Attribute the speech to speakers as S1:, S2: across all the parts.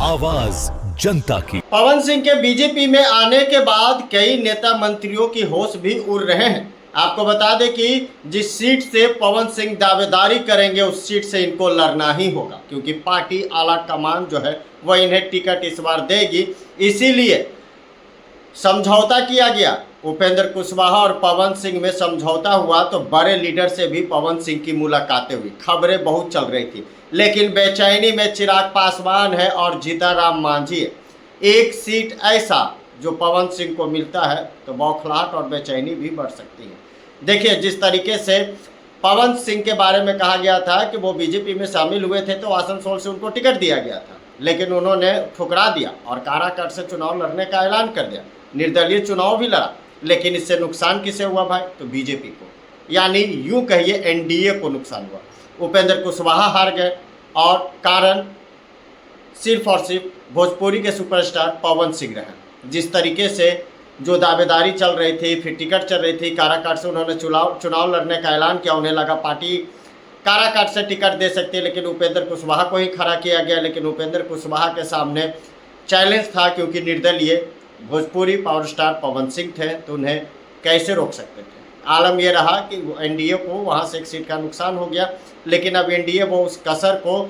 S1: आवाज जनता की।
S2: पवन सिंह के बीजेपी में आने के बाद कई नेता मंत्रियों की होश भी उड़ रहे हैं। आपको बता दें कि जिस सीट से पवन सिंह दावेदारी करेंगे उस सीट से इनको लड़ना ही होगा, क्योंकि पार्टी आला कमान जो है वह इन्हें टिकट इस बार देगी। इसीलिए समझौता किया गया। उपेंद्र कुशवाहा और पवन सिंह में समझौता हुआ तो बड़े लीडर से भी पवन सिंह की मुलाकातें हुई, खबरें बहुत चल रही थी। लेकिन बेचैनी में चिराग पासवान है और जीतनराम मांझी है। एक सीट ऐसा जो पवन सिंह को मिलता है तो बौखलाहट और बेचैनी भी बढ़ सकती है। देखिए, जिस तरीके से पवन सिंह के बारे में कहा गया था कि वो बीजेपी में शामिल हुए थे तो आसनसोल से उनको टिकट दिया गया था, लेकिन उन्होंने ठुकरा दिया और काराकाट से चुनाव लड़ने का ऐलान कर दिया। निर्दलीय चुनाव भी लड़ा, लेकिन इससे नुकसान किसे हुआ भाई? तो बीजेपी को, यानी यूं कहिए एनडीए को नुकसान हुआ। उपेंद्र कुशवाहा हार गए और कारण सिर्फ और सिर्फ भोजपुरी के सुपरस्टार पवन सिंह रहे। जिस तरीके से जो दावेदारी चल रही थी, फिर टिकट चल रही थी, काराकाट से उन्होंने चुनाव लड़ने का ऐलान किया। उन्हें लगा पार्टी काराकाट से टिकट दे सकती है, लेकिन उपेंद्र कुशवाहा को ही खड़ा किया गया। लेकिन उपेंद्र कुशवाहा के सामने चैलेंज था, क्योंकि निर्दलीय भोजपुरी पावर स्टार पवन सिंह थे, तो उन्हें कैसे रोक सकते थे। आलम यह रहा कि एनडीए को वहाँ से एक सीट का नुकसान हो गया, लेकिन अब एनडीए वो उस कसर को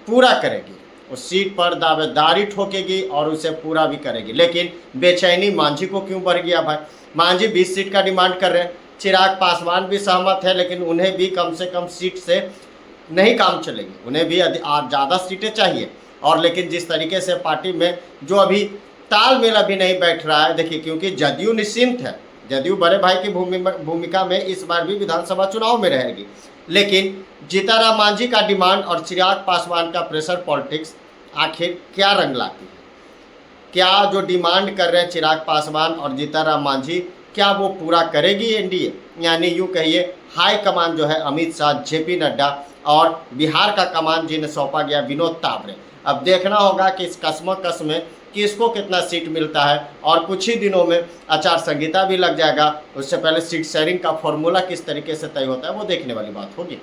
S2: पूरा करेगी, उस सीट पर दावेदारी ठोकेगी और उसे पूरा भी करेगी। लेकिन बेचैनी मांझी को क्यों बढ़ गया भाई? मांझी 20 सीट का डिमांड कर रहे हैं। चिराग पासवान भी सहमत है, लेकिन उन्हें भी कम से कम सीट से नहीं काम चलेगी, उन्हें भी ज़्यादा सीटें चाहिए। और लेकिन जिस तरीके से पार्टी में जो अभी तालमेल अभी नहीं बैठ रहा है, देखिए, क्योंकि जदयू निश्चिंत है, जदयू बड़े भाई की भूमिका में इस बार भी विधानसभा चुनाव में रहेगी। लेकिन जीतनराम मांझी का डिमांड और चिराग पासवान का प्रेशर पॉलिटिक्स आखिर क्या रंग लाती है? क्या जो डिमांड कर रहे हैं चिराग पासवान और जीतनराम मांझी, क्या वो पूरा करेगी एनडीए? यानी यूँ कहिए हाई कमान जो है अमित शाह, जेपी नड्डा और बिहार का कमान जिन्हें सौंपा गया विनोद तावड़े। अब देखना होगा कि इस कस्मोकस में किसको कितना सीट मिलता है, और कुछ ही दिनों में आचार संहिता भी लग जाएगा। उससे पहले सीट शेयरिंग का फॉर्मूला किस तरीके से तय होता है वो देखने वाली बात होगी।